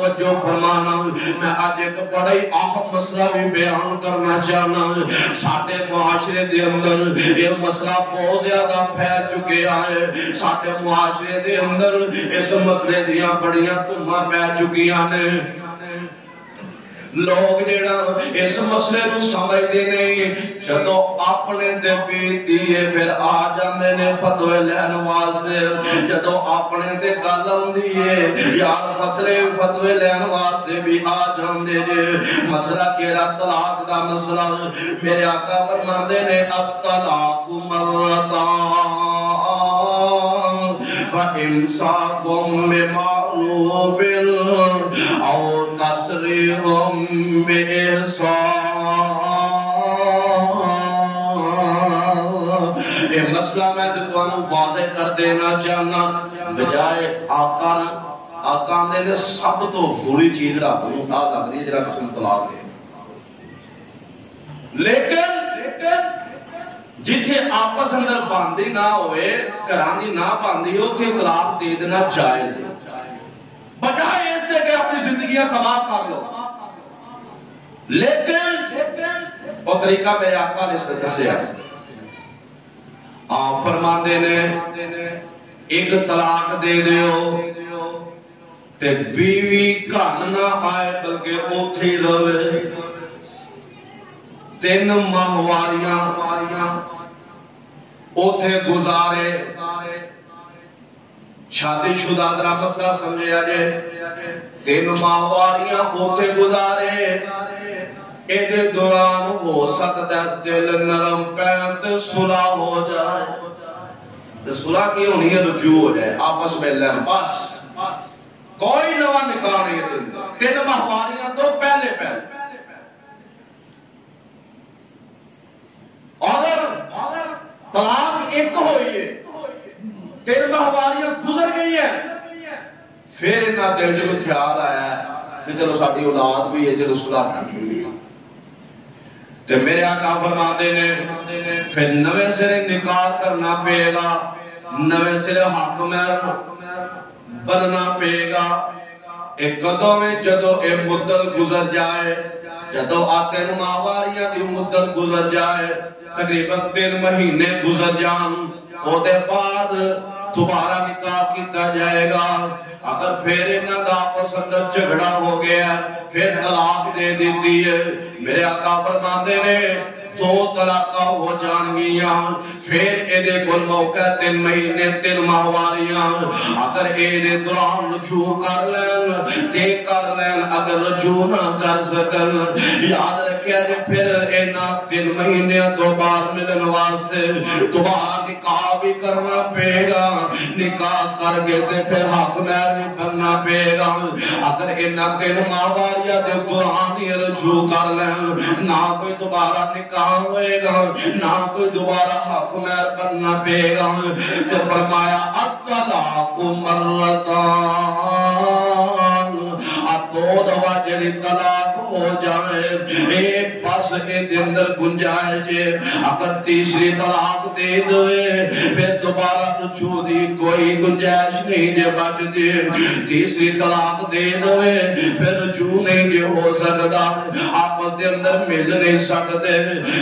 توجہ فرمانا میں آج ایک بڑا ہی اہم مسئلہ بھی بیان کرنا چاہنا ساڈے معاشرے دے اندر یہ مسئلہ بہت زیادہ پھیل چکے ہے ساڈے معاشرے دے اندر اس مسئلے دیاں بڑیاں تماں پہ چکیاں نے لوگ جڑا اس مسئلے کو سمجھتے نہیں جدو اپنے دے بیتی ہے پھر آ جاندے نے فتوے لین واسطے جدو اپنے دے گل ہوندی ہے یار فتوے لین واسطے بھی آ جاندے جے مسئلہ کیڑا طلاق دا مسئلہ میرے آقا فرماندے نے الطلاق مرتان فإمساكم بمعروف أو تسريح بإحسان یہ مسئلہ میں تمہیں واضح کر دینا چاہنا بجائے آقا نے سب تو بری چیز رکھ لگ دی جرا قسم طلاق دے لیکن جتھے آپس اندر باندھی نہ ہوئے کرانی نہ باندھی ہو کہ طلاق دے دینا جائز بجائے اس سے کہ اپنی زندگیاں تباہ کر لو لیکن وہ طریقہ میرے آقا نے سے دسیا آپ فرماندے نے ایک طلاق دے دیو تے بیوی گھر نہ آئے بلکہ اوتھے ہی رہے 3 ماہواریاں اوتھے گزارے شادی شدہ درہ مسئلہ سمجھے جائے 3 ماہواریاں اوتھے گزارے ایدے دوران ہو سکتا ہے دل نرم پینت صلح ہو جائے صلح کی ہونی ہے رجوع ہو جائے آپس میں لین بس کوئی نوہ نکاح نہیں ہے 3 ماہواریاں تو پہلے اگر طلاق ایک ہوئی ہے 3 ماہواریاں گزر گئی ہے پھر انہاں دل جو خیال آیا ہے کہ چلو ساڈی اولاد بھی ہے چلو صلح کر تے میرے آقا فرماندے نے پھر نوے سرے نکاح کرنا پے گا نوے سرے حق میں بننا پے گا ایک قدوں میں جدو اے مدت گزر جائے جدو آتے ماہواریاں دی مدت گزر جائے تقریباً 3 مہینے گزر جان او دے بعد دوبارہ نکاح کیتا جائے گا اگر پھر انہاں دا آپس اندر جھگڑا ہو گیا پھر طلاق دے دیتی ہے میرے آقا فرماندے نے 2 طلاقاں ہو جان گیاں پھر ایدے کل موقع 3 مہینے 3 ماہواریاں اگر ایدے دوران رجوع کر لین تے کر لین اگر رجوع نہ کر سکن یاد رکھیا جے پھر اینا 3 مہینے تو بعد ملن واسطے دوبارہ نکاح بھی کرنا پے گا نکاح کر کے تے پھر حق مہر بھی بننا پے گا اگر اینا 3 ماہواریاں دے دوران ہی رجوع کر لین نہ کوئی دوبارہ نکاح ہوئے گا نہ کوئی دوبارہ حق مہر بننا پے گا تو فرمایا الطلاق مرتان 2 دفعہ جڑی طلاق ہو جائے ایک بس کے اندر گنجائش اگر تیسری طلاق دے دوئے پھر دوبارہ رجوع دی کوئی گنجائش نہیں جے بچ دی تیسری طلاق دے دوئے پھر رجوع نہیں جے ہو سکتا آپس دے اندر مل نہیں سکتے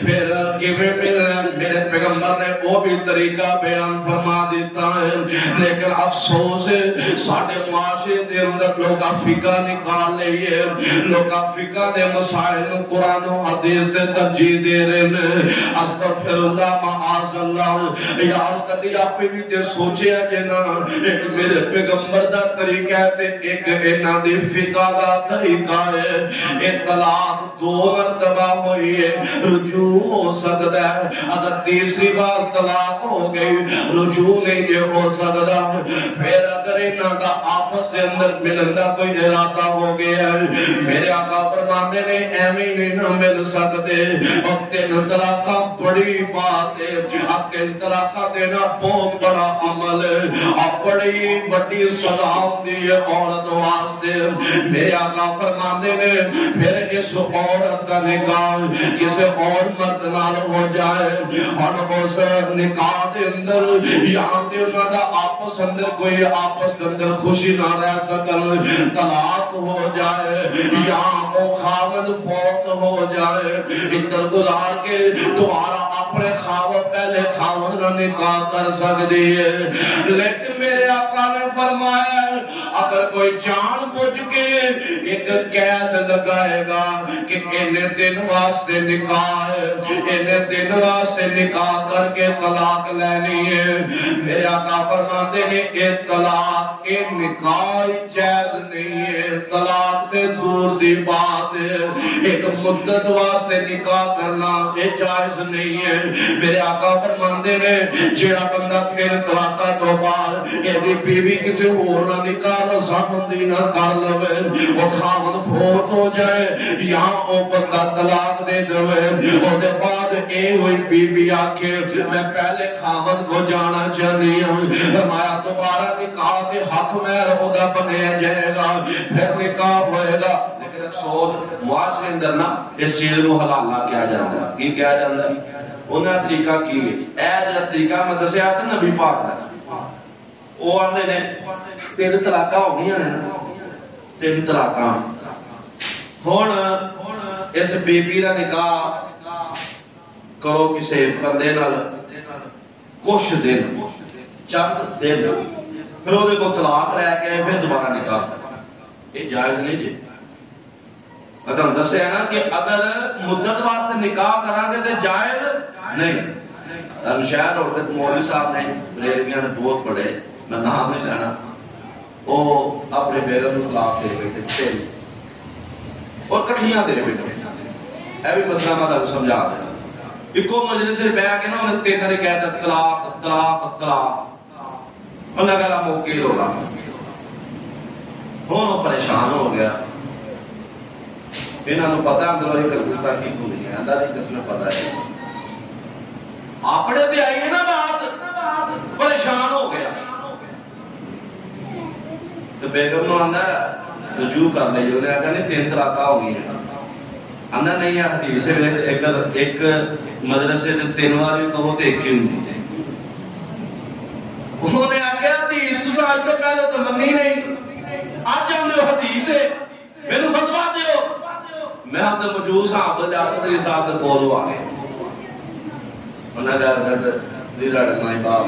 پھر کیویں ملنا میرے پیغمبر نے وہ بھی طریقہ بیان فرما دیتا ہے لیکن افسوس ہے ساڈے معاشرے دے اندر لوگ فقہ نکال لئیے لوگ فقہ دے مسائل قرآن و حدیث دے ترجیح دے رہے ہیں استغفر اللہ معاذ اللہ یار کدی آپ بھی تے سوچیا جنا ایک میرے پیغمبر دا طریقہ ہے تے ایک انہاں دی فقہ دا طریقہ ہے اے طلاق 2 مرتبہ ہوئی ہے رجوع ہو سکتا ہے اگر تیسری بار طلاق ہو گئی رجوع نہیں جے ہو سکتا پھر اگر انہاں دا آپس دے اندر ملن دا کوئی ارادہ ہو گیا ہے میرے آقا فرماندے نے ایویں نہیں نہ مل سکتے اور 3 طلاقاں بڑی بات ہے اب 3 طلاقاں دینا بہت بڑا عمل ہے اور بڑی بڑی سزا ہوندی ہے عورت واسطے میرے آقا فرماندے نے پھر اس عورت کا نکاح کسی اور مرد نال ہو جائے اور اس نکاح دے اندر یہاں تے انہاں دا آپس اندر کوئی آپس اندر خوشی نہ رہ سکن طلاق ہو جائے یا وہ خاوند فوت ہو جائے ادھر گزار کے تمہارا اپنے خاوند پہلے خاوند نہ نکاح کر سکتی ہے لیکن میرے آقا نے فرمایا اگر کوئی جان بوجھ کے ایک قید لگائے گا کہ انہیں دن واسطے نکاح ہے انہیں دن واسطے نکاح کر کے طلاق لینی ہے میرے آقا فرماتے ہیں یہ طلاق یہ نکاح جائز نہیں ہے طلاق سے دور دی بات ہے ایک مدت واسطے نکاح کرنا یہ جائز نہیں ہے میرے آقا فرماتے ہیں جڑا بندہ 3 طلاقاں تو بعد یہ بیوی کسی اور نہ نکاح رسامندی نہ کر لوے وہ خاوند فوت ہو جائے یا وہ بندہ طلاق دے دے اور دے بعد اے ہوئی بیوی آکے میں پہلے خاوند کو جانا چاہتی ہوں فرمایا دوبارہ نکاح کے حق میں ہوگا بنے جائے گا پھر نکاح ہوئے گا لیکن افسوس معاشرے اندر نا اس چیز کو حلال نہ کیا جاتا ہے کی کیا جاتا ہے انہاں طریقہ کی اے جڑا طریقہ میں دسیا تے نبی پاک دا وہ آندے نے 3 طلاقاں ہو گئیاں نے 3 طلاقاں ہن اس بیبی دا نکاح کرو کسی بندے نال کچھ دن چند دن پھر وہ کو طلاق لے کے پھر دوبارہ نکاح یہ جائز نہیں جی میں تمہیں دسیا نا کہ اگر مدت واسطے نکاح کریں گے تو جائز نہیں شہر اور مولوی صاحب نے بریلویاں نے بہت پڑھے میں نام نہیں لینا وہ اپنے بیگم کو طلاق دے بیٹھے اور کٹھیاں دے بیٹھے اے بھی مسئلہ میں تمہیں سمجھا دیا ایکو مجلس سے بیٹھ کے نا انہیں 3 نے کہتا طلاق طلاق طلاق انہیں کہا موقع ہوگا وہ پریشان ہو گیا انہوں نے پتا اندر ہی کرتا کی بھولی ہے اندر ہی کس نے پتا ہے اپنے بھی آئی ہے نا بات پریشان ہو گیا تو بیگم نے آنا رجوع کر لی انہیں آگا نہیں 3 طلاقاں ہو گئی ہیں آنا نہیں ہے حدیث ایک مدرسے سے 3 بار بھی کہو تو ایک ہی ہوں انہوں نے آگیا حدیث تو آج تو پہلے تو منی نہیں آج جانے ہو حدیث ہے میرے فتوا دیو میں آپ نے موجود ہاں عبداللہ عصری صاحب نے کولو آگے انہوں نے کہا جی لڑنا ہی باپ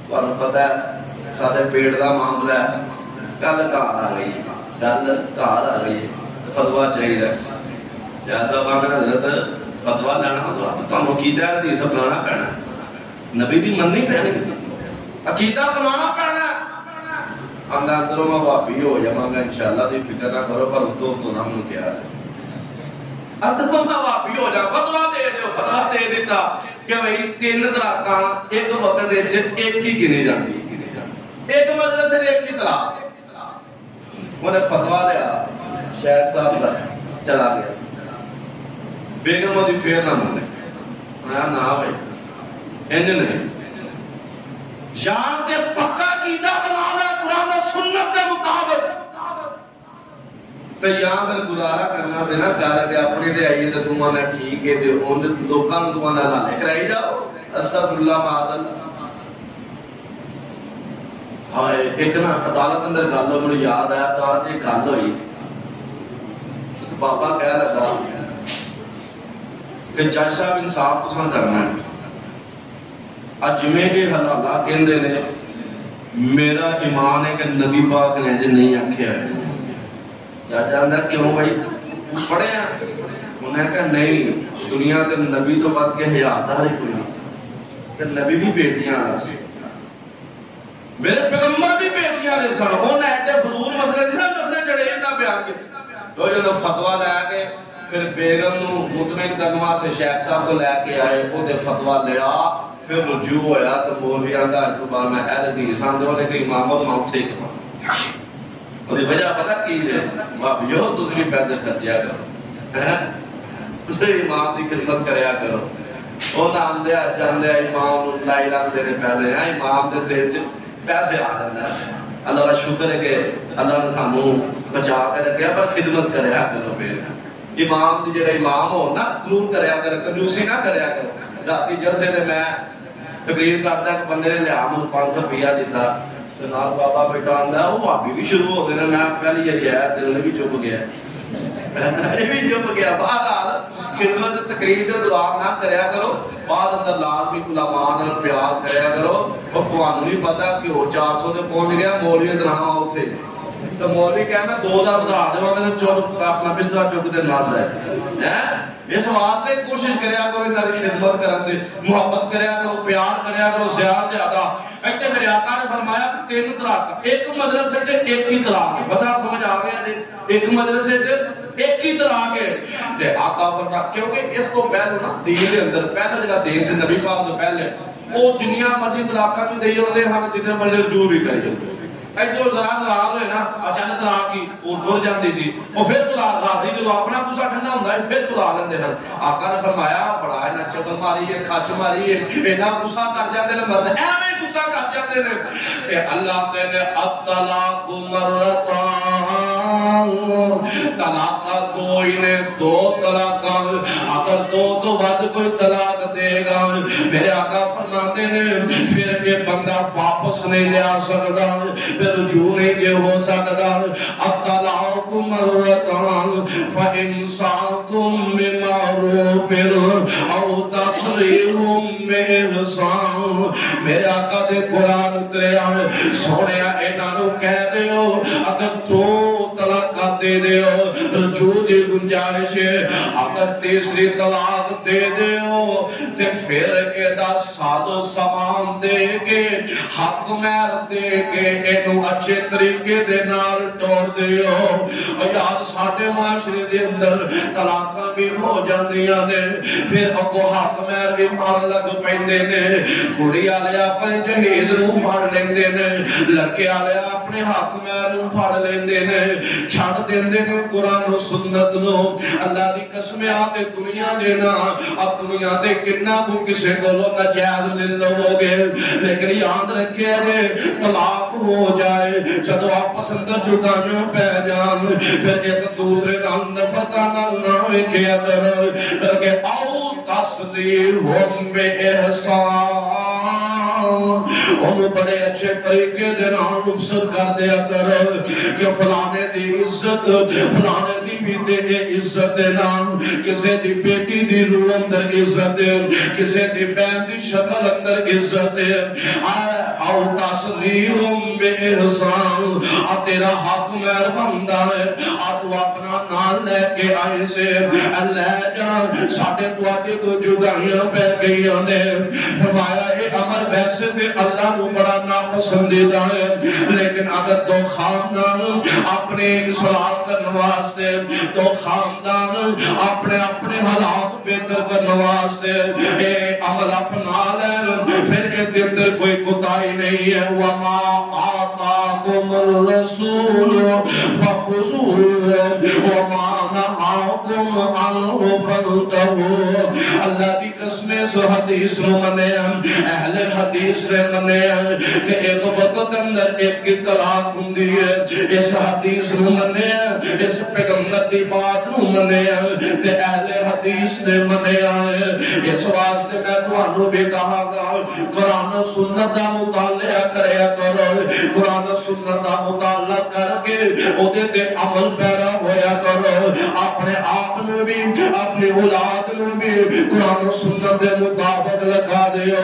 تو انہوں پتا ہے ساتھے پیٹ دا معاملہ ہے کل کار آ گئی کل کار آ گئی فتوا چاہیے جیسا باقی حضرت فتوا لینا تو ہم عقیدہ حدیث اپنانا پینا نبی دی مننی پہنی عقیدہ اپنانا پینا اندر اندروں میں واپی ہو جاؤں گا انشاءاللہ دی فکر نہ کرو پر تو نہ من کیا ہے اندروں میں واپی ہو جاؤں فتوا دے دیو فتوا دے دیتا کہ بھئی 3 طلاقاں ایک وقت ایک ہی گنی جاندی ایک مجلس سے ایک ہی طلاق انہیں فتوا لیا شیخ صاحب کا چلا گیا بیگم وہ پھر نہ مانے نہ بھائی انج نہیں یار کے پکا قیدہ بنانا قرآن و سنت کے مطابق تو یہاں پھر گزارا کرنا سے نہ کہہ رہے اپنے دے آئیے تو تمہارا ٹھیک ہے تو ان لوگوں نے تمہارا نہ لے کرائی جاؤ استغفر اللہ معاذ ہائے ایک نا عدالت اندر گل ہو مجھے یاد آیا تو آج ایک گل ہوئی بابا کہہ لگا کہ جج صاحب انصاف تو کرنا ہے آج جمعے کے حلالہ کہندے نے میرا ایمان ہے کہ نبی پاک نے جو نہیں آکھیا ہے جج اندر کیوں بھائی پڑھے ہیں انہیں کہا نہیں دنیا کے نبی تو بات کے حیات ہے کوئی نہیں کہ نبی بھی بیٹیاں آسی میرے پیغمبر بھی بیٹیاں نے سن انہیں ایسے فضول مسئلے نہیں سن مسئلے جڑے نہ بیان کے تو جو فتوا لے کے پھر بیگم نو مطمئن کرنا سے شیخ صاحب کو لے کے آئے وہ دے فتوا لیا پھر رجوع ہویا تو مولوی آندا تو بعد میں اہل حدیث آندے ہونے کہ امام اور موت کرو اور وجہ پتہ کی ہے بھائیو تسی بھی پیسے خرچیا کرو تسی امام دی خدمت کریا کرو وہ آندے جاندے امام لائی رکھتے نے پیسے امام دے دل چ پیسے آ جاندے اللہ کا شکر ہے کہ اللہ نے سانو بچا کے رکھا، پر خدمت کریا کرو پھر امام دی جڑا امام ہو نا ضرور کریا کرو، کنجوسی نہ کریا کرو۔ راتی جلسے تے میں تقریر کرتا ایک بندے نے لیا مجھے 500 روپیہ دیتا، نال بابا بیٹھا آندا وہ بھابی بھی شروع ہو گئے، میں پہلی جی آیا دل بھی چپ گیا بھی چپ گیا۔ بہرحال خدمت تقریر کے دوران نہ کریا کرو، بعد اندر لازمی علماء نال پیار کریا کرو۔ اور تمہیں نہیں پتا کہ وہ 400 تے پہنچ گیا، مولوی دراں اتنے تو مولوی کہنا 2000 بتا دے چپ اپنا بستر چک کے نس ہے۔ اس واسطے کوشش کریا کرو انہاں دی خدمت کرن دی، محبت کریا کرو، پیار کریا کرو زیادہ سے زیادہ۔ ایک میرے آقا نے فرمایا کہ 3 طلاق، ایک مدرسے تے ایک ہی طلاق ہے، بس سمجھ آ گیا جی، ایک مدرسے تے ایک ہی طلاق ہے۔ تے آقا فرمایا کیونکہ اس کو پہلے نا دین دے اندر پہلا جگہ دین سے نبی پاک تو پہلے وہ جنیاں مرضی طلاقاں بھی دئی ہوندے ہن، جتنے مرضی رجوع بھی کری ہوندے۔ ادھر ذرا ناراض ہوئے نا اچانک طلاق کی وہ ٹر جاتی سی، وہ پھر طلاق راضی جب اپنا غصہ ٹھنڈا ہوتا ہے پھر طلاق لیندے ہیں۔ آقا نے فرمایا بڑا انہاں چبل ماری ہے، کھچ ماری ہے، اینا غصہ کر جاندے نے مرد، ایویں غصہ کر جاندے نے کہ اللہ کہنے الطلاق مرتان، طلاق دو ہی نے، 2 طلاق، اگر 2 تو ود کوئی طلاق دے گا میرے آقا فرماتے ہیں پھر یہ بندہ واپس نہیں لے آ سکتا، رجوع نہیں یہ ہو سکتا۔ الطلاق مرتان فإمساک بمعروف او تسریح بإحسان۔ میرے آقا دے قرآن اتریا سونیا انہاں نوں کہہ دیو اگر 2 طلاق دے دیو رجوع دی گنجائش ہے، اگر تیسری طلاق دے دیو تے پھر ایدا ساز و سامان دے کے حق مہر دے کے اینو اچھے طریقے دے نال توڑ دیو۔ اور یار ساڈے معاشرے دے اندر طلاقاں بھی ہو جاندیاں نے، پھر اگوں حق مہر بھی مارن لگ پیندے نے، کڑی والے اپنے جہیز نوں پھڑ لیندے نے، لڑکے والے اپنے حق مہر نوں پھڑ لیندے نے، چھڑ دیندے نے قرآن و سنت نوں۔ اللہ دی قسم آ دنیا دے نا اب دنیا دے کنا کو کسے کولوں ناجائز لے لو گے، لیکن یاد رکھے جے طلاق ہو جائے جدو آپس اندر جدائیاں پہ جان پھر ایک دوسرے نال نفرتاں نال نہ ویکھیا کرو، بلکہ او تسلیحم بإحسان، انہوں بڑے اچھے طریقے دے نال رخصت کر دیا کرو کہ فلانے دی عزت فلانے دی بھی دے عزت دے نام، کسے دی بیٹی دی روح اندر عزت دے، کسے دی بہن دی شکل اندر عزت دے، او تسلیحم بإحسان، تیرا حق مہر بندہ ہے، تو اپنا نام لے کے آئے سے اللہ جان ساڑھے توڑے کو جدائیاں پہ گئیاں نے۔ فرمایا یہ عمر ویسے تے اللہ کو بڑا ناپسندیدہ ہے، لیکن اگر تو خاندان اپنے اصلاح کرنے واسطے، تو خاندان اپنے حالات بہتر کرنے واسطے اے عمل اپنا لے، پھر کے اندر کوئی کوتاہی نہیں ہے۔ وما آتاکم الرسول فخذوه وما نهاکم عنہ فانتہوا۔ اللہ دی قسم سو حدیث نو منے اہل حدیث نے منے کہ ایک وقت اندر ایک کی طلاق ہوندی ہے، اس حدیث نو منے اس پیغمبر دی بات نو منے تے اہل حدیث نے منے اس واسطے میں تانوں بھی کہا گا قرآن و سنت دا مطالعہ کریا کرو، قرآن و سنت دا مطالعہ کر کے اودے تے عمل پیرا ہویا کرو، اپنے آپ نو بھی اپنی اولاد نو بھی قرآن و سنت دے مطابق لگا دیو۔